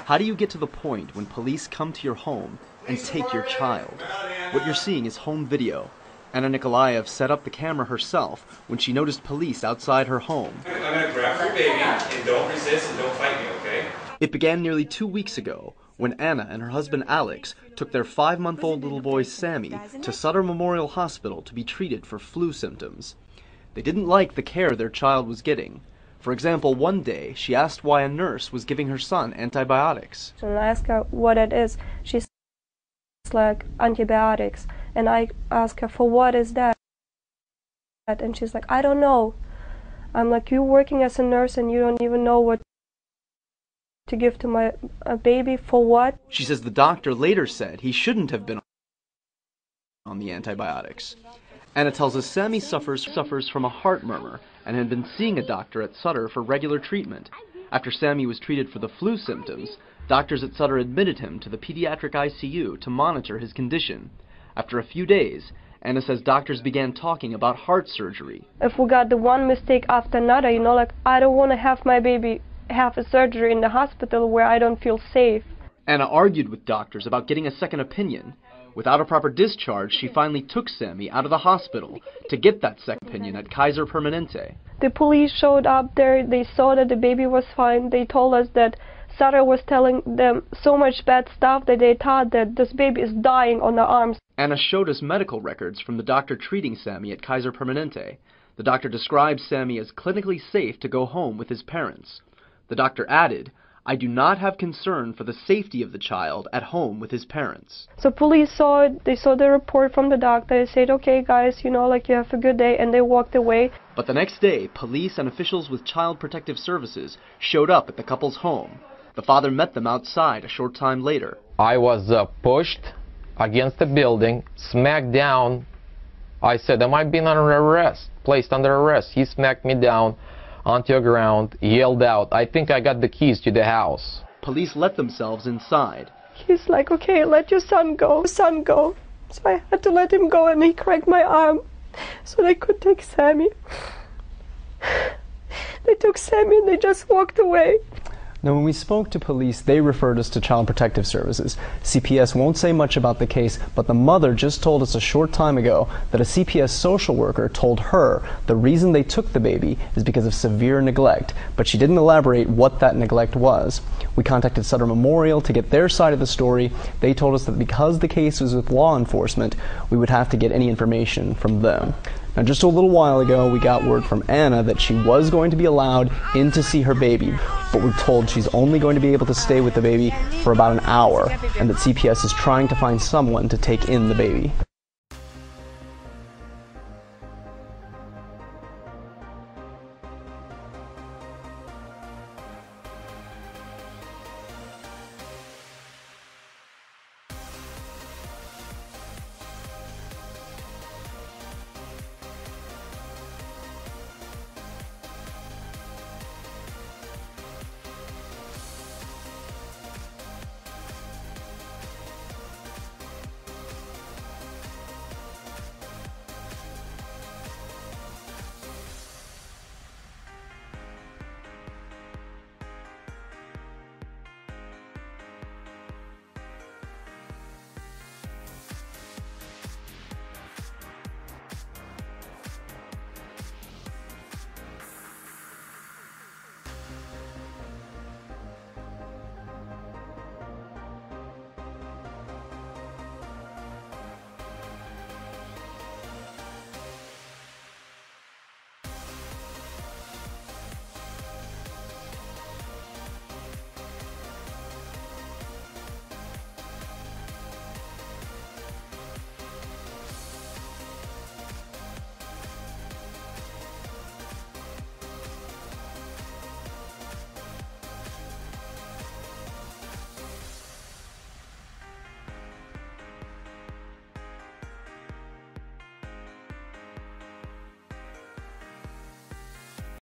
How do you get to the point when police come to your home and take your child? What you're seeing is home video. Anna Nikolaev set up the camera herself when she noticed police outside her home. I'm going to grab your baby and don't resist and don't fight me, okay? It began nearly 2 weeks ago when Anna and her husband Alex took their 5-month-old little boy Sammy to Sutter Memorial Hospital to be treated for flu symptoms. They didn't like the care their child was getting. For example, one day she asked why a nurse was giving her son antibiotics. And I asked her what it is. She said it's like antibiotics. And I asked her, for what is that? And she's like, I don't know. I'm like, you're working as a nurse and you don't even know what to give to my baby, for what? She says the doctor later said he shouldn't have been on the antibiotics. Anna tells us Sammy suffers from a heart murmur and had been seeing a doctor at Sutter for regular treatment. After Sammy was treated for the flu symptoms, doctors at Sutter admitted him to the pediatric ICU to monitor his condition. After a few days, Anna says doctors began talking about heart surgery. If we got the one mistake after another, you know, like, I don't want to have my baby have a surgery in the hospital where I don't feel safe. Anna argued with doctors about getting a second opinion. Without a proper discharge, she finally took Sammy out of the hospital to get that second opinion at Kaiser Permanente. The police showed up there, they saw that the baby was fine, they told us that Sutter was telling them so much bad stuff that they thought that this baby is dying on their arms. Anna showed us medical records from the doctor treating Sammy at Kaiser Permanente. The doctor described Sammy as clinically safe to go home with his parents. The doctor added, I do not have concern for the safety of the child at home with his parents. So police saw it, they saw the report from the doctor, they said, okay guys, you know, like, you have a good day, and they walked away. But the next day, police and officials with Child Protective Services showed up at the couple's home. The father met them outside a short time later. I was pushed against the building, smacked down. I said, am I being under arrest, placed under arrest? He smacked me down onto the ground, yelled out, I think I got the keys to the house. Police let themselves inside. He's like, okay, let your son go, son go. So I had to let him go, and he cracked my arm so they could take Sammy. They took Sammy and they just walked away. Now, when we spoke to police, they referred us to Child Protective Services. CPS won't say much about the case, but the mother just told us a short time ago that a CPS social worker told her the reason they took the baby is because of severe neglect, but she didn't elaborate what that neglect was. We contacted Sutter Memorial to get their side of the story. They told us that because the case was with law enforcement, we would have to get any information from them. Now, just a little while ago, we got word from Anna that she was going to be allowed in to see her baby, but we're told she's only going to be able to stay with the baby for about an hour, and that CPS is trying to find someone to take in the baby.